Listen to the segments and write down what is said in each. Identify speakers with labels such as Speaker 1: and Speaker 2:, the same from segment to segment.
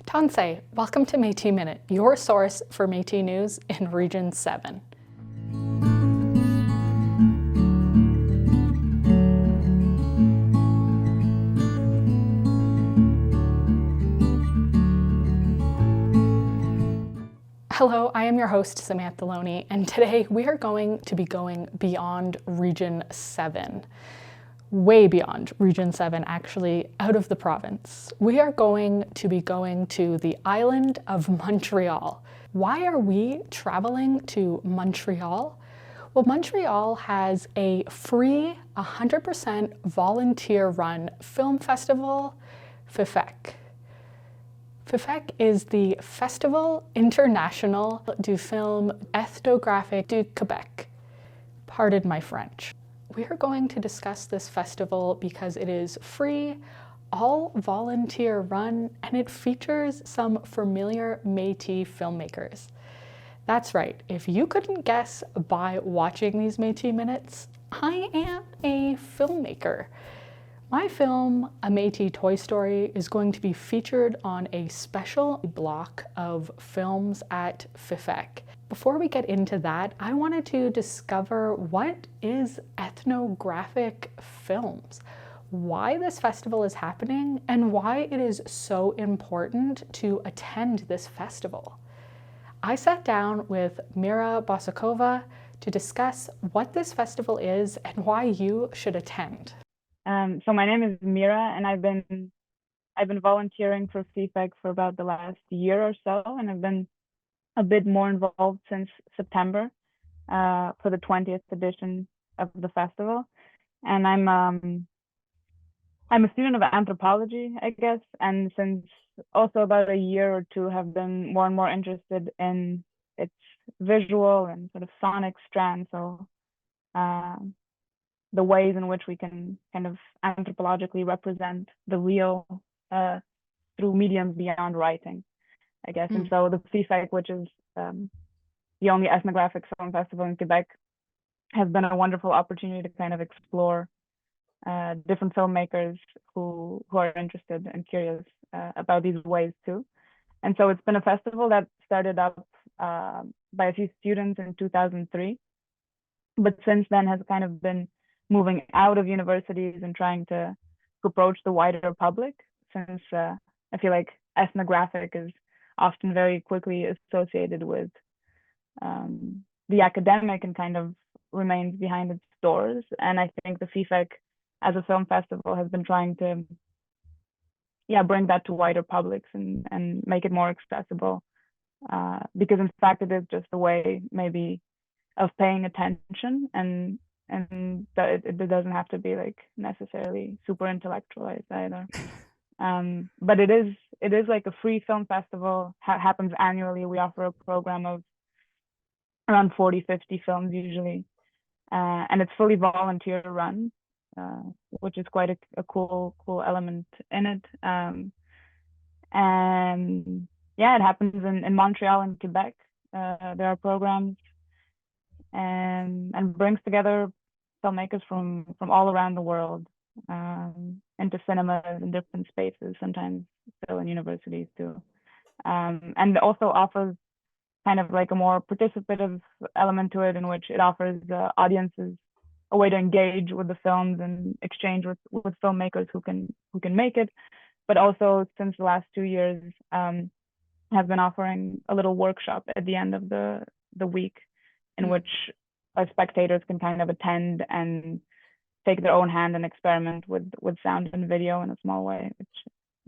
Speaker 1: Tansei, welcome to Métis Minute, your source for Métis news in Region 7. Hello, I am your host, Samantha Loney, and today we are going to be going beyond Region 7. Way beyond Region 7, actually, out of the province. We are going to be going to the island of Montreal. Why are we traveling to Montreal? Well, Montreal has a free, 100% volunteer-run film festival, FIFEQ. FIFEQ is the Festival International du Film Ethnographic du Quebec. Pardon my French. We are going to discuss this festival because it is free, all volunteer run, and it features some familiar Métis filmmakers. That's right, if you couldn't guess by watching these Métis Minutes, I am a filmmaker. My film, A Métis Toy Story, is going to be featured on a special block of films at FIFEQ. Before we get into that, I wanted to discover what is ethnographic films, why this festival is happening, and why it is so important to attend this festival. I sat down with Mira Bossakova to discuss what this festival is and why you should attend.
Speaker 2: So my name is Mira, and I've been volunteering for FIFEQ for about the last year or so, and I've been a bit more involved since September for the 20th edition of the festival. And I'm a student of anthropology, I guess, and since also about a year or two have been more and more interested in its visual and sort of sonic strand. So the ways in which we can kind of anthropologically represent the real through mediums beyond writing, I guess. And so the FIFEQ, which is the only ethnographic film festival in Quebec, has been a wonderful opportunity to kind of explore different filmmakers who are interested and curious about these ways too. And so it's been a festival that started up by a few students in 2003, but since then has kind of been moving out of universities and trying to approach the wider public, since I feel like ethnographic is often very quickly associated with the academic and kind of remains behind its doors. And I think the FIFEQ as a film festival has been trying to bring that to wider publics and make it more accessible, because in fact it is just a way maybe of paying attention, and that it doesn't have to be like necessarily super intellectualized either. But it is like a free film festival, happens annually. We offer a program of around 40-50 films usually, and it's fully volunteer run, which is quite a cool element in it. And yeah, it happens in Montreal and Quebec. There are programs, and brings together filmmakers from all around the world into cinemas in different spaces, sometimes still in universities too. And also offers kind of like a more participative element to it, in which it offers audiences a way to engage with the films and exchange with filmmakers who can make it. But also, since the last 2 years, have been offering a little workshop at the end of the week, in which spectators can kind of attend and take their own hand and experiment with sound and video in a small way, which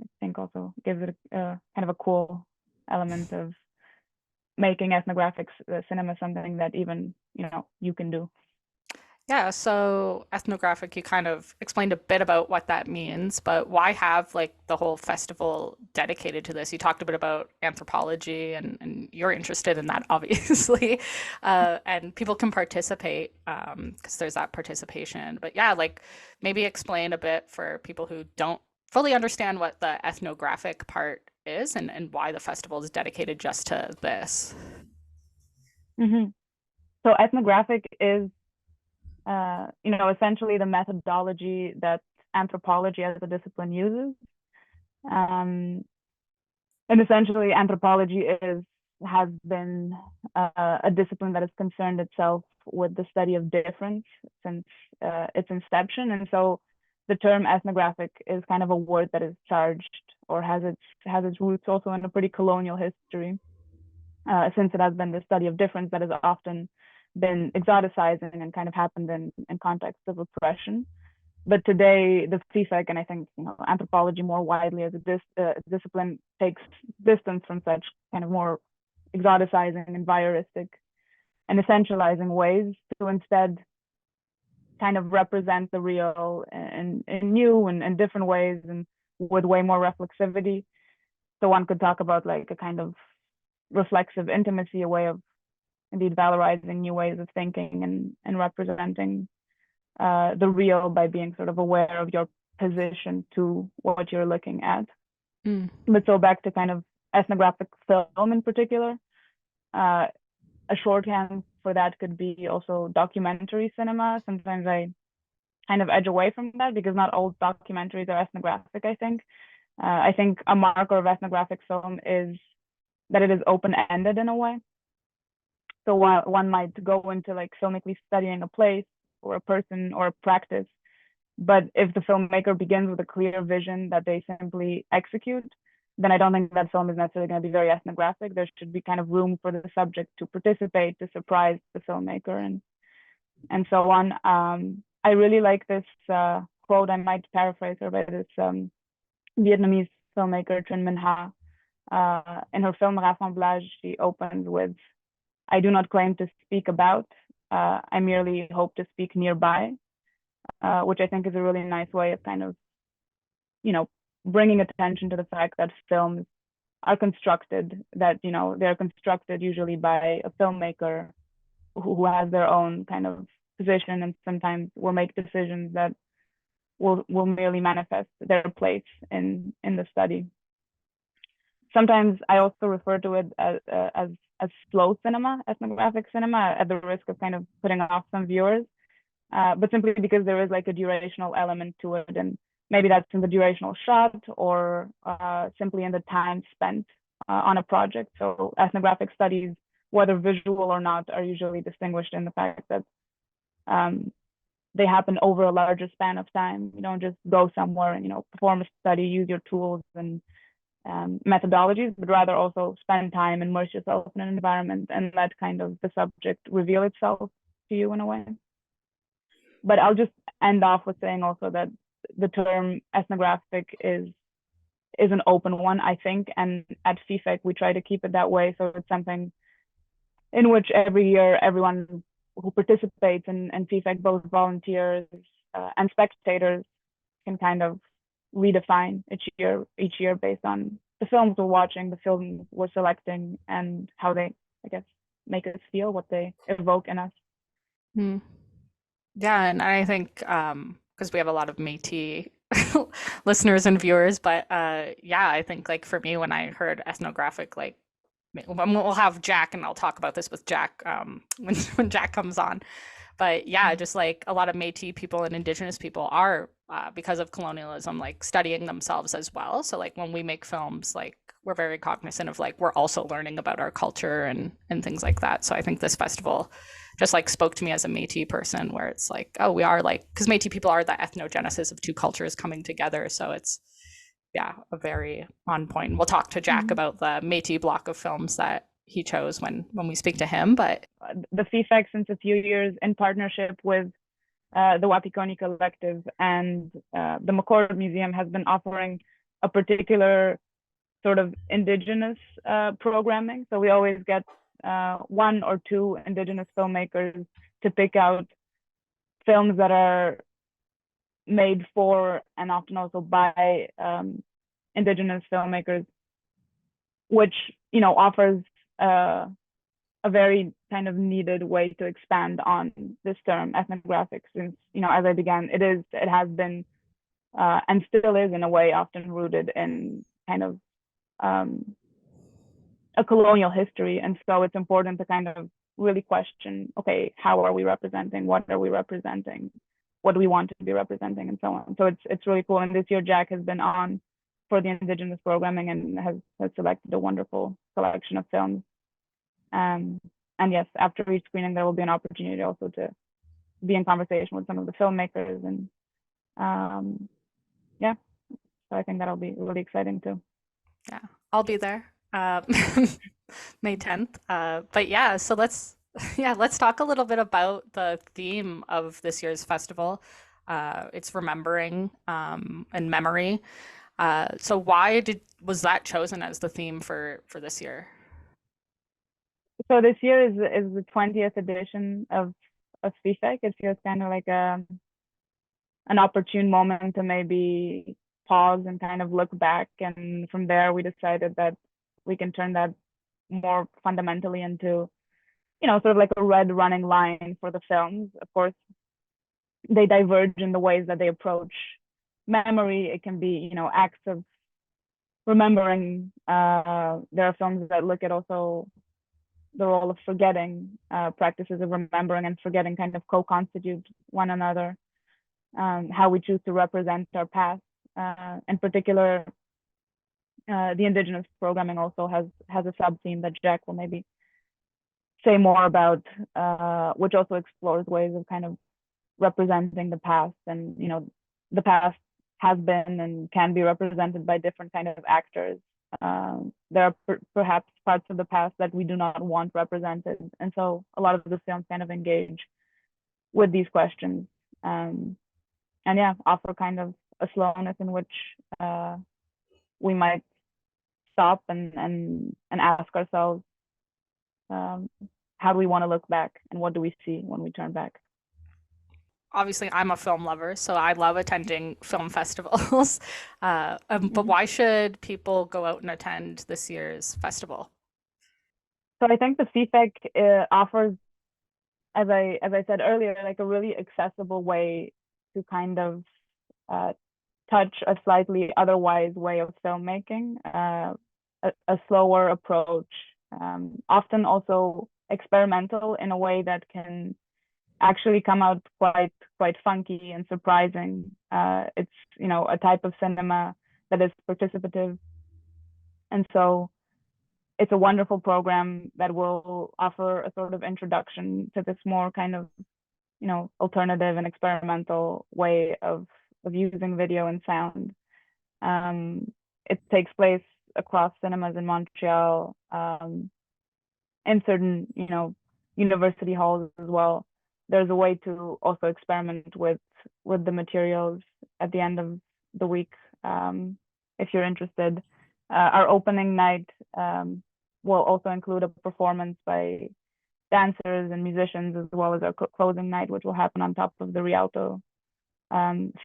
Speaker 2: I think also gives it a kind of a cool element of making ethnographic cinema something that even you can do.
Speaker 1: Yeah, so ethnographic, you kind of explained a bit about what that means, but why have like the whole festival dedicated to this? You talked a bit about anthropology, and you're interested in that, obviously, and people can participate because there's that participation. But yeah, like maybe explain a bit for people who don't fully understand what the ethnographic part is, and why the festival is dedicated just to this.
Speaker 2: Mm-hmm. So ethnographic is essentially the methodology that anthropology as a discipline uses. And essentially, anthropology has been a discipline that has concerned itself with the study of difference since its inception. And so the term ethnographic is kind of a word that is charged or has its roots also in a pretty colonial history, since it has been the study of difference that has often been exoticizing and kind of happened in context of oppression. But today, the FIFEQ, and I think anthropology more widely as a discipline, takes distance from such kind of more exoticizing and voyeuristic and essentializing ways to instead kind of represent the real in new and different ways and with way more reflexivity. So one could talk about like a kind of reflexive intimacy, a way of indeed valorizing new ways of thinking and representing the real by being sort of aware of your position to what you're looking at. But so back to kind of ethnographic film in particular, a shorthand for that could be also documentary cinema. Sometimes I kind of edge away from that because not all documentaries are ethnographic, I think. I think a marker of ethnographic film is that it is open-ended in a way. So while one might go into like filmically studying a place or a person or a practice, but if the filmmaker begins with a clear vision that they simply execute, then I don't think that film is necessarily going to be very ethnographic. There should be kind of room for the subject to participate, to surprise the filmmaker, and so on. I really like this quote. I might paraphrase her by this Vietnamese filmmaker Trinh Minh Ha. In her film Rassemblage, she opens with, "I do not claim to speak about. I merely hope to speak nearby," which I think is a really nice way of kind of, bringing attention to the fact that films are constructed, that, they're constructed usually by a filmmaker who has their own kind of position and sometimes will make decisions that will merely manifest their place in the study. Sometimes I also refer to it as slow cinema, ethnographic cinema, at the risk of kind of putting off some viewers, but simply because there is like a durational element to it, and maybe that's in the durational shot or simply in the time spent on a project. So ethnographic studies, whether visual or not, are usually distinguished in the fact that they happen over a larger span of time. You don't just go somewhere and perform a study, use your tools and methodologies, but rather also spend time, immerse yourself in an environment, and let kind of the subject reveal itself to you in a way. But I'll just end off with saying also that the term ethnographic is an open one, I think, and at FIFEQ we try to keep it that way. So it's something in which every year everyone who participates in FIFEQ, both volunteers and spectators, can kind of redefine each year based on the films we're watching, the films we're selecting, and how they, I guess, make us feel, what they evoke in us.
Speaker 1: Yeah, and I think because we have a lot of Métis listeners and viewers, but yeah, I think like for me when I heard ethnographic, like we'll have Jack and I'll talk about this with Jack when Jack comes on. But yeah, just like a lot of Métis people and Indigenous people are, because of colonialism, like studying themselves as well. So like when we make films, like we're very cognizant of like we're also learning about our culture and things like that. So I think this festival just like spoke to me as a Métis person, where it's like, oh, we are like, because Métis people are the ethnogenesis of two cultures coming together. So it's, yeah, a very on point. We'll talk to Jack about the Métis block of films that he chose when we speak to him. But
Speaker 2: the FIFEQ, since a few years in partnership with the Wapikoni Collective and the McCord Museum, has been offering a particular sort of Indigenous programming. So we always get one or two Indigenous filmmakers to pick out films that are made for and often also by Indigenous filmmakers, which offers a very kind of needed way to expand on this term ethnographic, since as I began, it has been and still is in a way often rooted in kind of a colonial history. And so it's important to kind of really question, okay, how are we representing? What are we representing? What do we want to be representing, and so on. So it's really cool. And this year Jack has been on for the Indigenous programming and has selected a wonderful collection of films. And yes, after each screening, there will be an opportunity also to be in conversation with some of the filmmakers. And yeah, so I think that'll be really exciting too.
Speaker 1: Yeah, I'll be there May 10th. But yeah, so let's talk a little bit about the theme of this year's festival. It's remembering and memory. So why was that chosen as the theme for this year?
Speaker 2: So this year is the 20th edition of FIFEQ. It feels kind of like an opportune moment to maybe pause and kind of look back. And from there, we decided that we can turn that more fundamentally into, sort of like a red running line for the films. Of course, they diverge in the ways that they approach memory. It can be, acts of remembering. There are films that look at also the role of forgetting, practices of remembering and forgetting kind of co-constitute one another, how we choose to represent our past. In particular, the Indigenous programming also has a sub-theme that Jack will maybe say more about, which also explores ways of kind of representing the past. And, the past has been and can be represented by different kind of actors. There are perhaps parts of the past that we do not want represented. And so a lot of the films kind of engage with these questions. And yeah, offer kind of a slowness in which we might stop and ask ourselves, how do we want to look back and what do we see when we turn back?
Speaker 1: Obviously, I'm a film lover, so I love attending film festivals. But why should people go out and attend this year's festival?
Speaker 2: So I think the FIFEQ offers, as I said earlier, like a really accessible way to kind of touch a slightly otherwise way of filmmaking, a slower approach, often also experimental in a way that can actually come out quite funky and surprising. It's a type of cinema that is participative, and so it's a wonderful program that will offer a sort of introduction to this more kind of alternative and experimental way of using video and sound. It takes place across cinemas in Montreal, in certain university halls as well. There's a way to also experiment with the materials at the end of the week, if you're interested. Our opening night will also include a performance by dancers and musicians, as well as our closing night, which will happen on top of the Rialto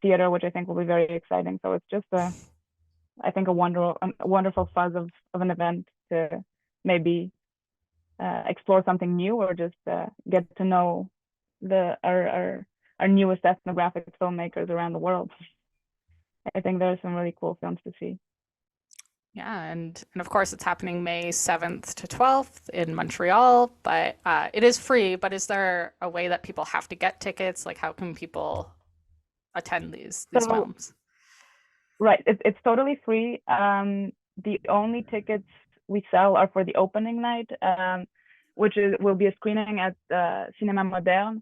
Speaker 2: theater, which I think will be very exciting. So it's just I think a wonderful fuzz of an event to maybe explore something new, or just get to know our newest ethnographic filmmakers around the world. I think there are some really cool films to see.
Speaker 1: Yeah, and of course it's happening May 7th to 12th in Montreal, but it is free. But is there a way that people have to get tickets? Like, how can people attend these films?
Speaker 2: Right, it's totally free. The only tickets we sell are for the opening night, which will be a screening at Cinéma Moderne.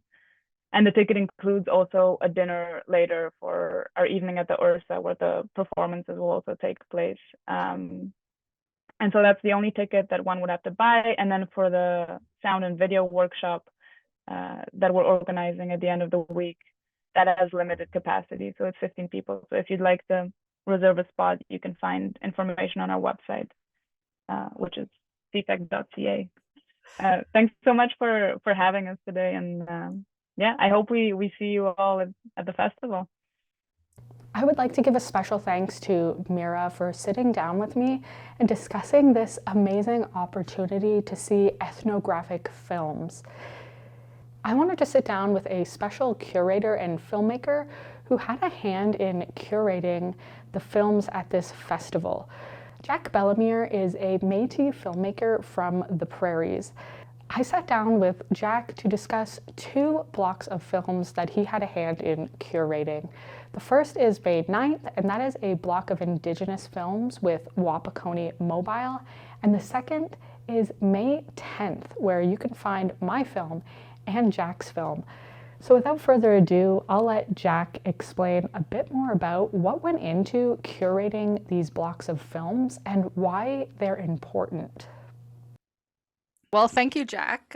Speaker 2: And the ticket includes also a dinner later for our evening at the Ursa, where the performances will also take place. And so that's the only ticket that one would have to buy. And then for the sound and video workshop that we're organizing at the end of the week, that has limited capacity. So it's 15 people. So if you'd like to reserve a spot, you can find information on our website, which is fifeq.ca. Thanks so much for having us today. And yeah, I hope we see you all at the festival.
Speaker 1: I would like to give a special thanks to Mira for sitting down with me and discussing this amazing opportunity to see ethnographic films. I wanted to sit down with a special curator and filmmaker who had a hand in curating the films at this festival. Jack Belhemeur is a Métis filmmaker from the prairies. I sat down with Jack to discuss two blocks of films that he had a hand in curating. The first is May 9th, and that is a block of Indigenous films with Wapakoni Mobile. And the second is May 10th, where you can find my film and Jack's film. So without further ado, I'll let Jack explain a bit more about what went into curating these blocks of films and why they're important. Well, thank you, Jack,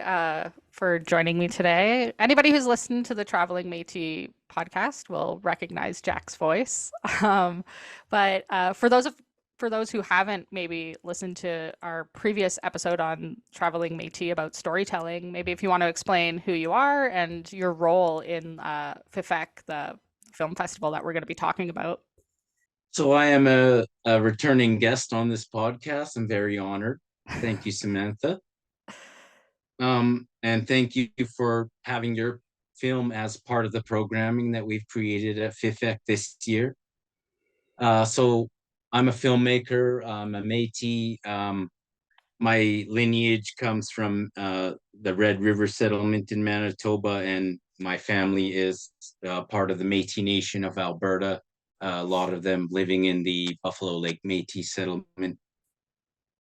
Speaker 1: for joining me today. Anybody who's listened to the Traveling Métis podcast will recognize Jack's voice. But for those who haven't maybe listened to our previous episode on Traveling Métis about storytelling, maybe if you want to explain who you are and your role in FIFEQ, the film festival that we're going to be talking about.
Speaker 3: So I am a returning guest on this podcast. I'm very honored. Thank you, Samantha. And thank you for having your film as part of the programming that we've created at FIFEQ this year. So I'm a filmmaker, I'm a Métis. My lineage comes from the Red River settlement in Manitoba, and my family is part of the Métis Nation of Alberta. A lot of them living in the Buffalo Lake Métis settlement.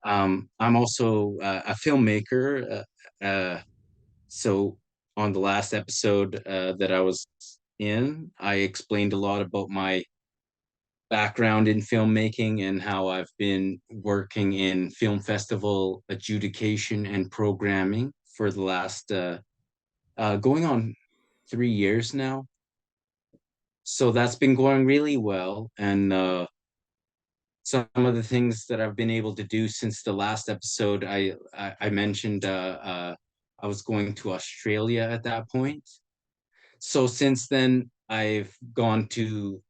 Speaker 3: I'm also a filmmaker. So on the last episode that I was in, I explained a lot about my background in filmmaking and how I've been working in film festival adjudication and programming for the last going on 3 years now. So that's been going really well. And some of the things that I've been able to do since the last episode, I mentioned I was going to Australia at that point. So since then, I've gone to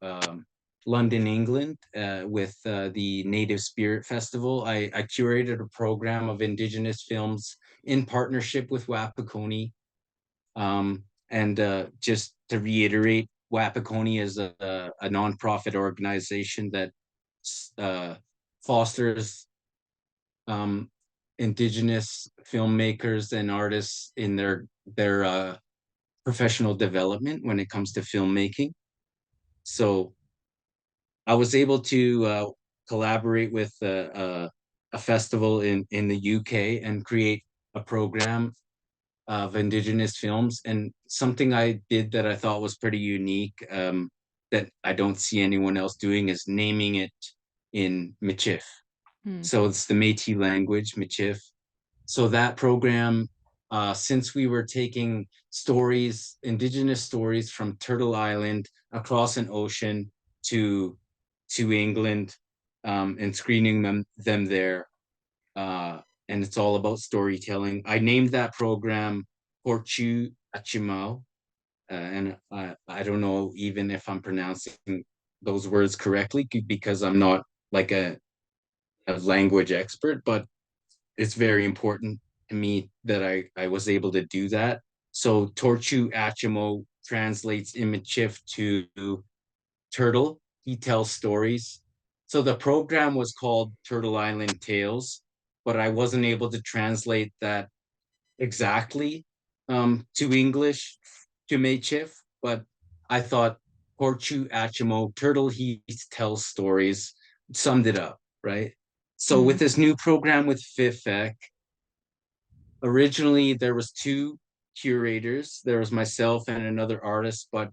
Speaker 3: London, England, with the Native Spirit Festival. I curated a program of Indigenous films in partnership with Wapakoni. And just to reiterate, Wapakoni is a nonprofit organization that fosters Indigenous filmmakers and artists in their professional development when it comes to filmmaking. So I was able to collaborate with a festival in the UK and create a program of Indigenous films. And something I did that I thought was pretty unique, that I don't see anyone else doing, is naming it in Michif. So it's the Métis language, Michif. So that program, since we were taking stories, Indigenous stories from Turtle Island across an ocean to England, and screening them there, and it's all about storytelling. I named that program Porchu Achimau, and I don't know even if I'm pronouncing those words correctly because I'm not like a language expert, but it's very important to me that I was able to do that. So Torchu Achimo translates in Michif to turtle. He tells stories. So the program was called Turtle Island Tales, but I wasn't able to translate that exactly to English to Michif. But I thought Torchu Achimo, Turtle He Tells Stories, summed it up, right? So with this new program with FIFEQ, originally there was two curators. There was myself and another artist, but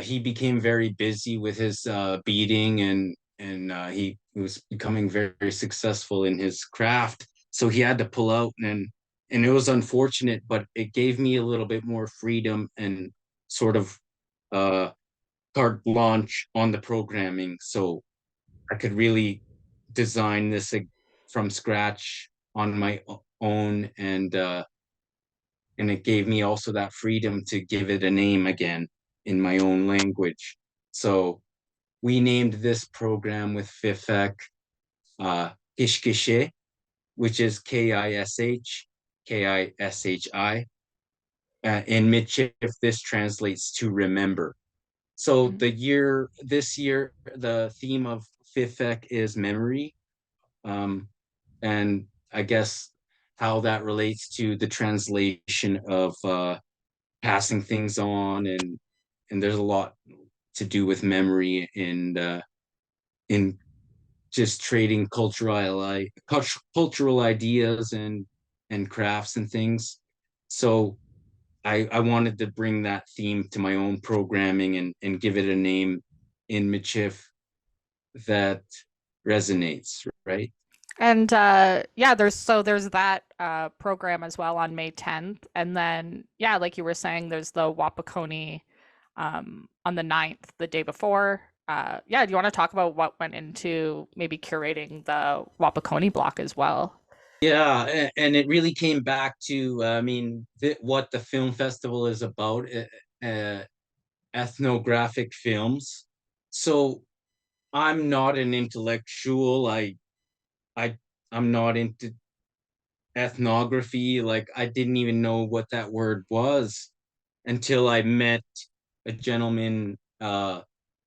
Speaker 3: he became very busy with his beading, and he was becoming very, very successful in his craft. So he had to pull out, and it was unfortunate, but it gave me a little bit more freedom and sort of carte blanche on the programming. So I could really design this from scratch on my own, and it gave me also that freedom to give it a name again in my own language. So we named this program with FIFEQ Kishkishe, which is Kish, in Michif, this translates to remember. So this year, the theme of FIFEQ is memory. And I guess how that relates to the translation of passing things on, and there's a lot to do with memory and in just trading cultural ideas and crafts and things. So I wanted to bring that theme to my own programming and give it a name in Michif that resonates, right?
Speaker 1: And yeah, there's that program as well on May 10th, and then yeah, like you were saying, there's the Wapakoni on the 9th, the day before. Yeah, do you want to talk about what went into maybe curating the Wapakoni block as well?
Speaker 3: Yeah, and it really came back to, I mean, what the film festival is about, ethnographic films. So I'm not an intellectual. I I'm not into ethnography. Like I didn't even know what that word was until I met a gentleman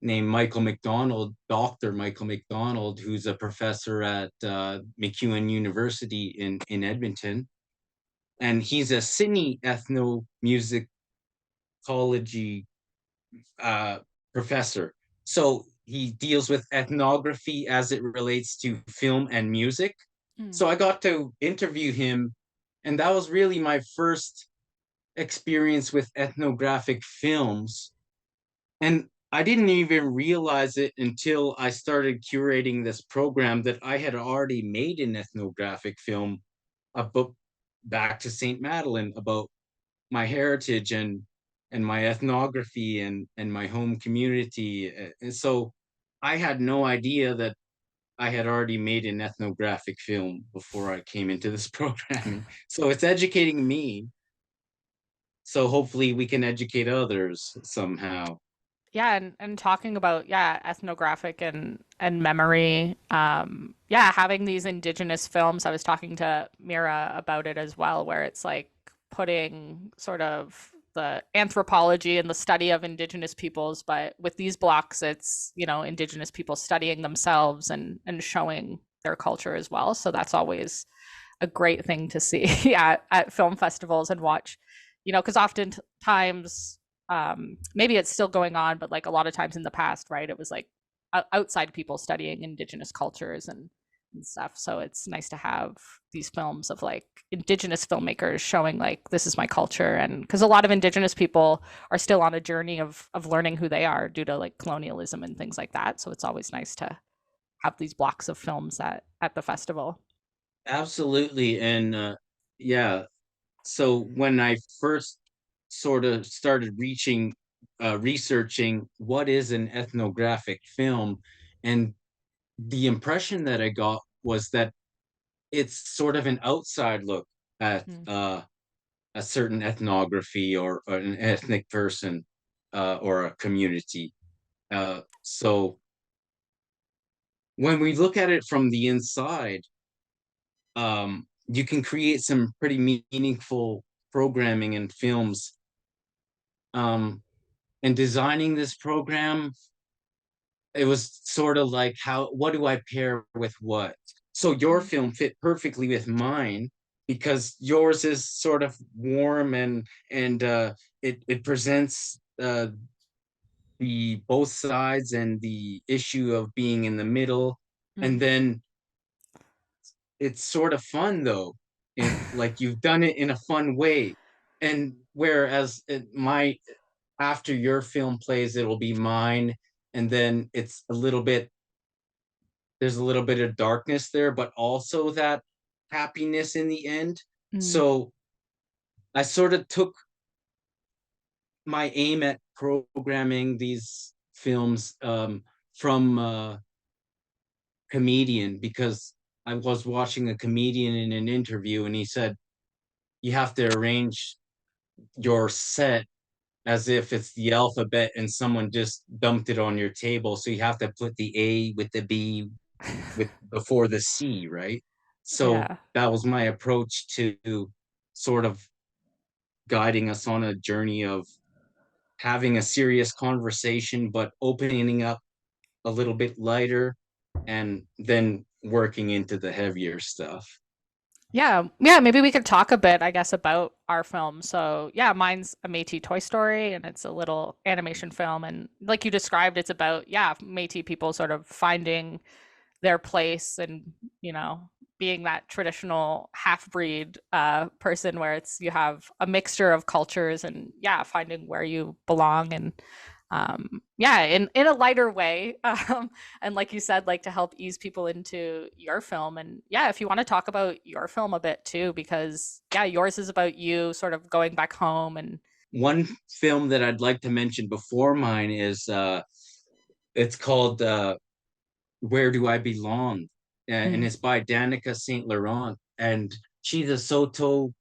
Speaker 3: named Michael McDonald, Dr. Michael McDonald, who's a professor at MacEwan University in Edmonton. And he's a cine ethnomusicology uh, professor. So he deals with ethnography as it relates to film and music.
Speaker 1: Mm.
Speaker 3: So I got to interview him, and that was really my first experience with ethnographic films. And I didn't even realize it until I started curating this program that I had already made an ethnographic film, a book back to St. Madeline about my heritage and my ethnography and my home community. And so I had no idea that I had already made an ethnographic film before I came into this programming. So it's educating me. So hopefully we can educate others somehow.
Speaker 1: Yeah, and talking about yeah, ethnographic and memory. Yeah, having these indigenous films. I was talking to Mira about it as well, where it's like putting sort of the anthropology and the study of indigenous peoples, but with these blocks, it's indigenous people studying themselves and showing their culture as well. So that's always a great thing to see at film festivals and watch, because oftentimes maybe it's still going on, but like a lot of times in the past, right, it was like outside people studying indigenous cultures and stuff. So it's nice to have these films of like indigenous filmmakers showing like this is my culture, and because a lot of indigenous people are still on a journey of learning who they are due to like colonialism and things like that. So it's always nice to have these blocks of films at the festival.
Speaker 3: Absolutely. And yeah, so when I first sort of started researching what is an ethnographic film, and the impression that I got was that it's sort of an outside look at
Speaker 1: Mm.
Speaker 3: a certain ethnography or an ethnic person or a community. So when we look at it from the inside, you can create some pretty meaningful programming and films. And designing this program, it was sort of like what do I pair with what? So your
Speaker 1: Mm.
Speaker 3: film fit perfectly with mine because yours is sort of warm and it presents the both sides and the issue of being in the middle. And
Speaker 1: Mm.
Speaker 3: then it's sort of fun though. Like you've done it in a fun way. And whereas my after your film plays, it'll be mine. And then there's a little bit of darkness there, but also that happiness in the end.
Speaker 1: Mm.
Speaker 3: So I sort of took my aim at programming these films from comedian because I was watching a comedian in an interview and he said, you have to arrange your set as if it's the alphabet and someone just dumped it on your table. So you have to put the A with the B with before the C, right? So
Speaker 1: Yeah.
Speaker 3: that was my approach to sort of guiding us on a journey of having a serious conversation, but opening up a little bit lighter and then working into the heavier stuff.
Speaker 1: Yeah, yeah, maybe we could talk a bit, I guess, about our film. So, yeah, mine's a Métis Toy Story, and it's a little animation film. And like you described, it's about, yeah, Métis people sort of finding their place and, you know, being that traditional half-breed person where it's you have a mixture of cultures and, yeah, finding where you belong and yeah, in a lighter way, and like you said, like to help ease people into your film. And yeah, if you want to talk about your film a bit too, because yeah, yours is about you sort of going back home and
Speaker 3: One film that I'd like to mention before mine is it's called Where Do I Belong? And
Speaker 1: mm,
Speaker 3: it's by Danica St. Laurent. And she's a Soto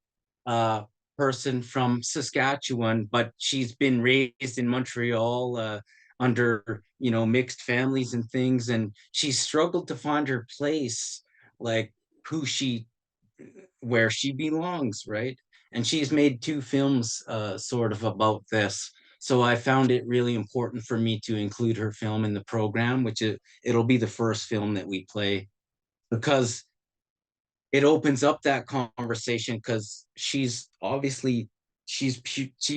Speaker 3: uh, person from Saskatchewan, but she's been raised in Montreal under, you know, mixed families and things. And she struggled to find her place, like who she, where she belongs, right? And she's made two films sort of about this. So I found it really important for me to include her film in the program, it'll be the first film that we play because it opens up that conversation because she's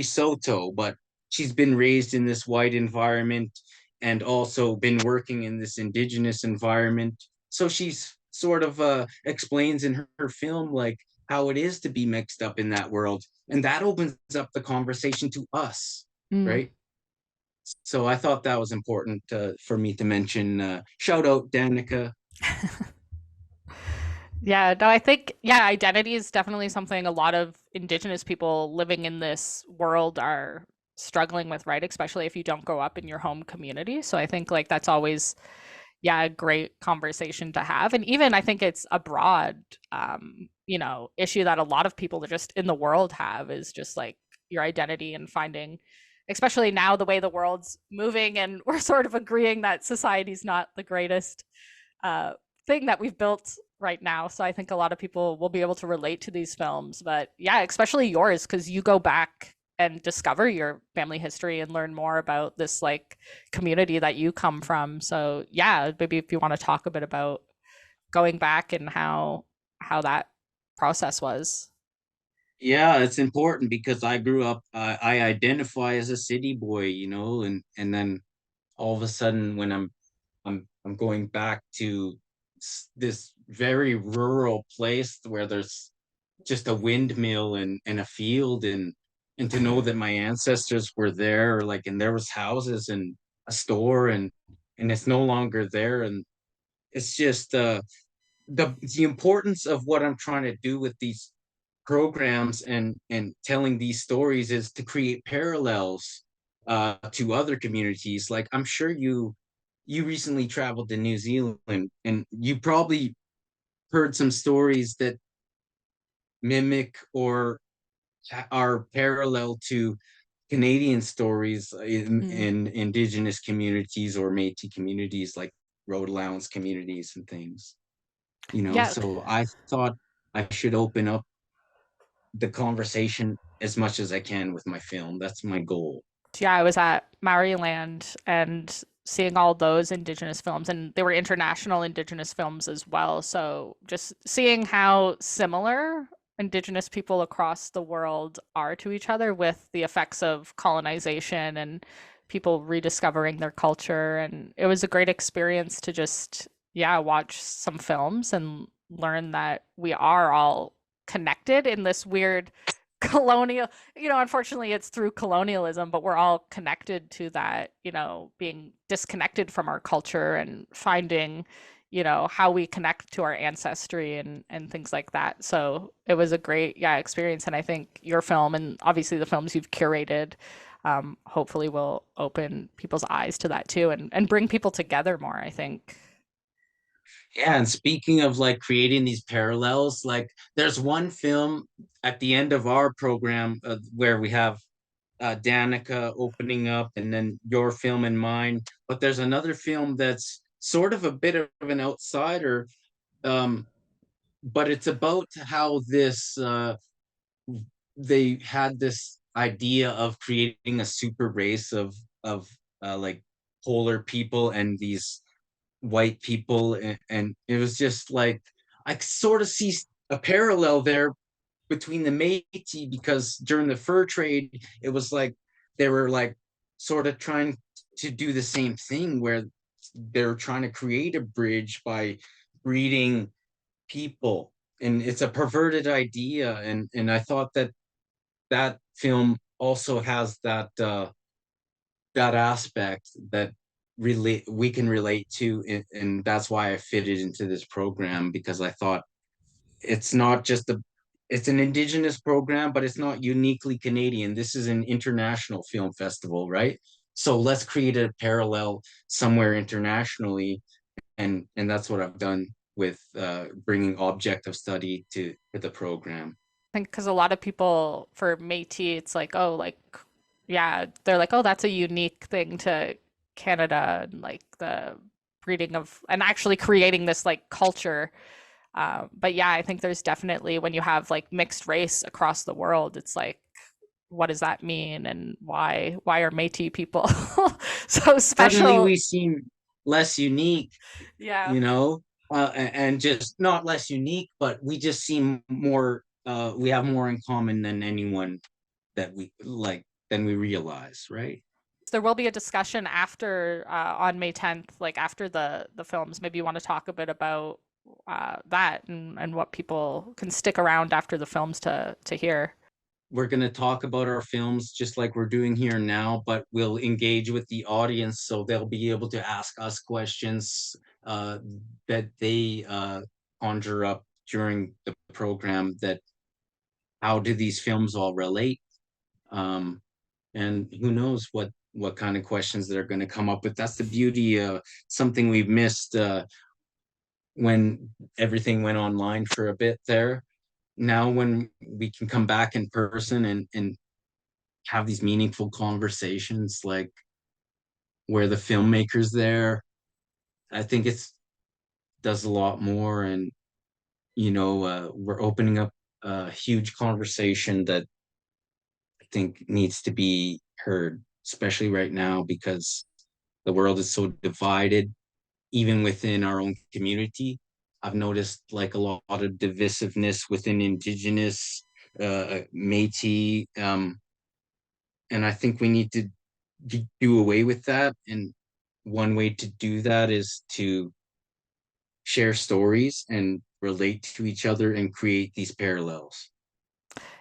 Speaker 3: Soto, but she's been raised in this white environment and also been working in this indigenous environment. So she's sort of explains in her film like how it is to be mixed up in that world, and that opens up the conversation to us,
Speaker 1: mm.
Speaker 3: right? So I thought that was important for me to mention. Shout out Danica.
Speaker 1: Yeah, no, I think yeah, identity is definitely something a lot of indigenous people living in this world are struggling with, right? Especially if you don't grow up in your home community. So I think like that's always yeah, a great conversation to have. And even I think it's a broad, you know, issue that a lot of people that just in the world have is just like your identity and finding, especially now the way the world's moving and we're sort of agreeing that society's not the greatest uh, thing that we've built right now. So I think a lot of people will be able to relate to these films. But yeah, especially yours, because you go back and discover your family history and learn more about this like community that you come from. So yeah, maybe if you want to talk a bit about going back and how that process was.
Speaker 3: Yeah, it's important because I grew up, I identify as a city boy, you know, and then all of a sudden when I'm going back to this very rural place where there's just a windmill and a field and to know that my ancestors were there, like, and there was houses and a store and it's no longer there, and it's just the importance of what I'm trying to do with these programs and telling these stories is to create parallels to other communities. Like I'm sure you recently traveled to New Zealand and you probably heard some stories that mimic or are parallel to Canadian stories
Speaker 1: Mm.
Speaker 3: in Indigenous communities or Métis communities like road allowance communities and things. You know,
Speaker 1: Yeah.
Speaker 3: so I thought I should open up the conversation as much as I can with my film. That's my goal.
Speaker 1: Yeah, I was at Maryland and seeing all those Indigenous films, and they were international Indigenous films as well. So just seeing how similar Indigenous people across the world are to each other with the effects of colonization and people rediscovering their culture. And it was a great experience to just, yeah, watch some films and learn that we are all connected in this weird colonial, you know, unfortunately it's through colonialism, but we're all connected to that, you know, being disconnected from our culture and finding, you know, how we connect to our ancestry and things like that. So it was a great, yeah, experience. And I think your film and obviously the films you've curated hopefully will open people's eyes to that too and bring people together more, I think.
Speaker 3: Yeah, and speaking of like creating these parallels, like there's one film at the end of our program where we have Danica opening up and then your film and mine, but there's another film that's sort of a bit of an outsider, um, but it's about how this they had this idea of creating a super race of like polar people and these white people and it was just like I sort of see a parallel there between the Métis, because during the fur trade, it was like they were like sort of trying to do the same thing where they're trying to create a bridge by breeding people, and it's a perverted idea. And I thought that that film also has that aspect that relate we can relate to, and that's why I fitted into this program, because I thought it's not just a it's an Indigenous program, but it's not uniquely Canadian. This is an international film festival, right? So let's create a parallel somewhere internationally, and that's what I've done with bringing objective study to the program.
Speaker 1: I think because a lot of people for Métis, it's like, oh, like, yeah, they're like, oh, that's a unique thing to Canada, and like the breeding of and actually creating this like culture. But yeah, I think there's definitely when you have like mixed race across the world, it's like, what does that mean, and why are Métis people so
Speaker 3: Suddenly
Speaker 1: special?
Speaker 3: we seem less unique,
Speaker 1: Yeah.
Speaker 3: you know, and just not less unique, but we just seem more, we have more in common than anyone that we like, than we realize, right?
Speaker 1: There will be a discussion after on May 10th, like after the films. Maybe you want to talk a bit about that and what people can stick around after the films to hear.
Speaker 3: We're going to talk about our films just like we're doing here now, but we'll engage with the audience so they'll be able to ask us questions that they conjure up during the program. That how do these films all relate? Um, and who knows what kind of questions they're going to come up with. That's the beauty. Something we've missed when everything went online for a bit there. Now, when we can come back in person and have these meaningful conversations, like where the filmmakers there, I think it's does a lot more. And we're opening up a huge conversation that I think needs to be heard, especially right now, because the world is so divided, even within our own community. I've noticed like a lot of divisiveness within Indigenous, Métis, and I think we need to do away with that. And one way to do that is to share stories and relate to each other and create these parallels.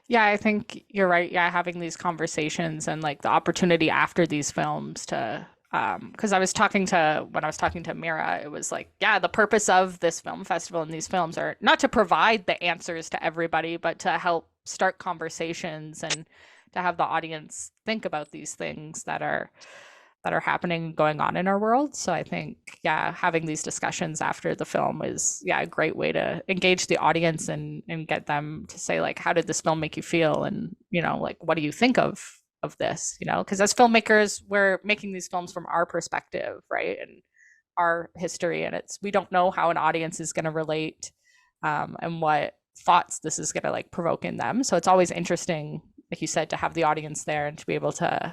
Speaker 1: Yeah, I think you're right. Yeah, having these conversations and like the opportunity after these films to because I was talking to when I was talking to Mira, it was like, yeah, the purpose of this film festival and these films are not to provide the answers to everybody, but to help start conversations and to have the audience think about these things that are happening going on in our world. So I think, yeah, having these discussions after the film is, yeah, a great way to engage the audience and get them to say like, how did this film make you feel? And, like, what do you think of this? Because as filmmakers, we're making these films from our perspective, right? And our history. And we don't know how an audience is going to relate and what thoughts this is going to like provoke in them. So it's always interesting, like you said, to have the audience there and to be able to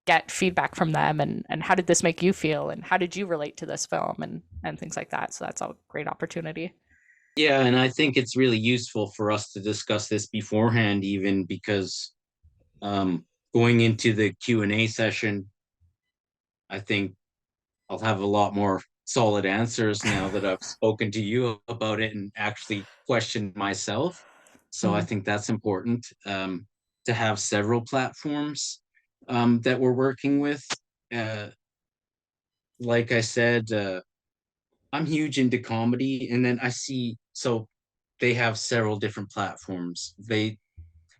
Speaker 1: get feedback from them and how did this make you feel and how did you relate to this film and things like that. So that's a great opportunity.
Speaker 3: Yeah, and I think it's really useful for us to discuss this beforehand, even because um, going into the Q&A session, I think I'll have a lot more solid answers now that I've spoken to you about it and actually questioned myself. So I
Speaker 1: Mm.
Speaker 3: think that's important, to have several platforms that we're working with. Uh, like I said, I'm huge into comedy, and then I see so they have several different platforms.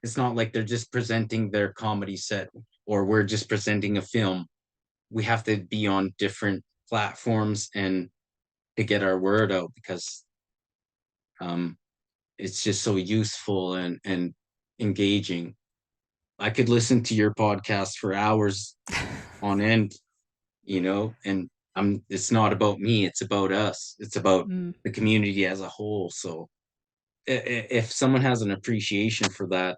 Speaker 3: It's not like they're just presenting their comedy set or we're just presenting a film. We have to be on different platforms and to get our word out, because um it's just so useful and engaging. I could listen to your podcast for hours on end, and it's not about me, it's about us, it's about
Speaker 1: Mm.
Speaker 3: the community as a whole. So if someone has an appreciation for that,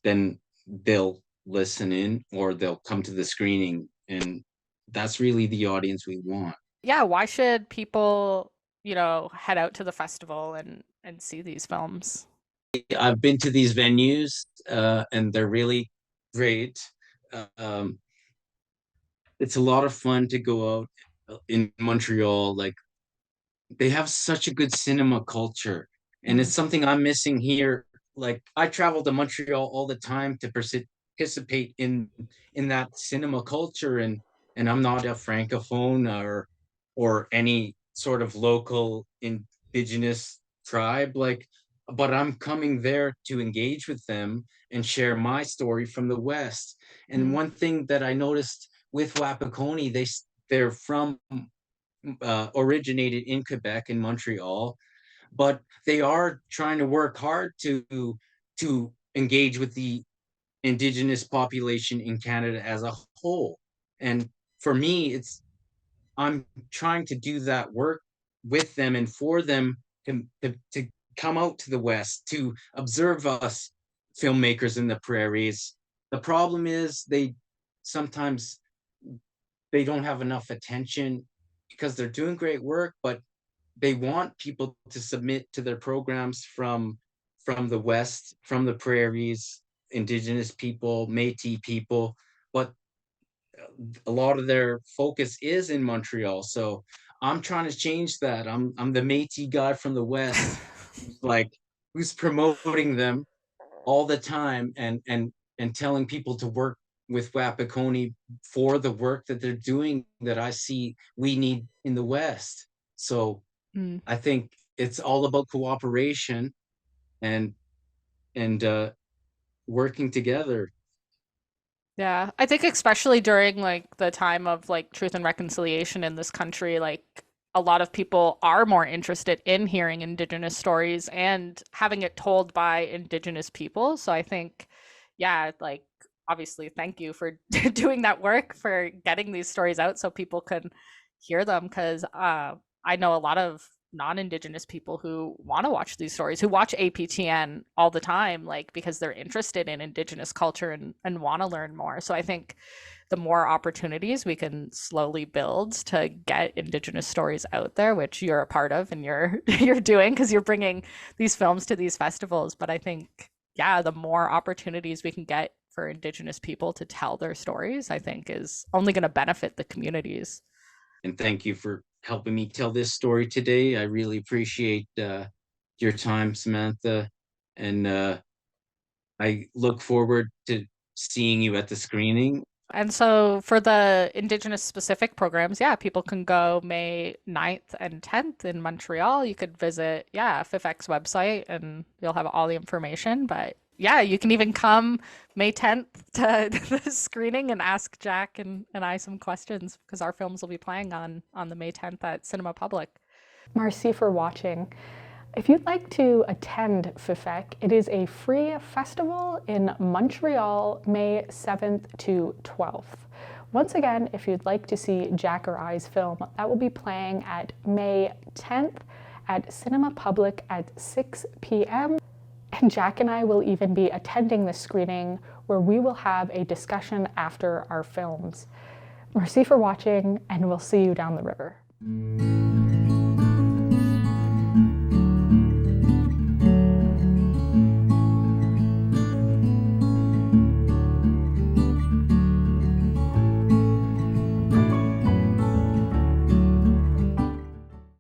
Speaker 3: then they'll listen in or they'll come to the screening, and that's really the audience we want.
Speaker 1: Yeah, why should people head out to the festival and see these films?
Speaker 3: I've been to these venues, and they're really great. Um, it's a lot of fun to go out in Montreal. Like, they have such a good cinema culture, and it's something I'm missing here. Like, I travel to Montreal all the time to participate in that cinema culture, and I'm not a francophone or any sort of local indigenous tribe, like, but I'm coming there to engage with them and share my story from the West. And one thing that I noticed with Wapakoni, they're from originated in Quebec, in Montreal, but they are trying to work hard to engage with the Indigenous population in Canada as a whole. And for me, I'm trying to do that work with them and for them to come out to the West to observe us filmmakers in the prairies. The problem is sometimes they don't have enough attention because they're doing great work, but they want people to submit to their programs from the West, from the prairies, Indigenous people, Métis people, but a lot of their focus is in Montreal. So I'm trying to change that. I'm the Métis guy from the West, like, who's promoting them all the time and telling people to work with Wapakoni for the work that they're doing that I see we need in the West. So I think it's all about cooperation and and working together.
Speaker 1: Yeah, I think especially during like the time of like truth and reconciliation in this country, like a lot of people are more interested in hearing Indigenous stories and having it told by Indigenous people. So I think, yeah, like obviously, thank you for doing that work, for getting these stories out so people can hear them. Because I know a lot of non-Indigenous people who want to watch these stories, who watch APTN all the time, like because they're interested in Indigenous culture and want to learn more. So I think the more opportunities we can slowly build to get Indigenous stories out there, which you're a part of and you're you're doing because you're bringing these films to these festivals. But I think, yeah, the more opportunities we can get for Indigenous people to tell their stories, I think is only going to benefit the communities.
Speaker 3: And thank you for helping me tell this story today. I really appreciate your time, Samantha, and I look forward to seeing you at the screening.
Speaker 1: And so for the Indigenous specific programs, yeah, people can go May 9th and 10th in Montreal. You could visit, yeah, FIFEQ's website and you'll have all the information. But yeah, you can even come May 10th to the screening and ask Jack and I some questions because our films will be playing on the May 10th at Cinema Public. Merci for watching. If you'd like to attend FIFEQ, it is a free festival in Montreal, May 7th to 12th. Once again, if you'd like to see Jack or I's film, that will be playing at May 10th at Cinema Public at 6 p.m. And Jack and I will even be attending the screening where we will have a discussion after our films. Merci for watching, and we'll see you down the river.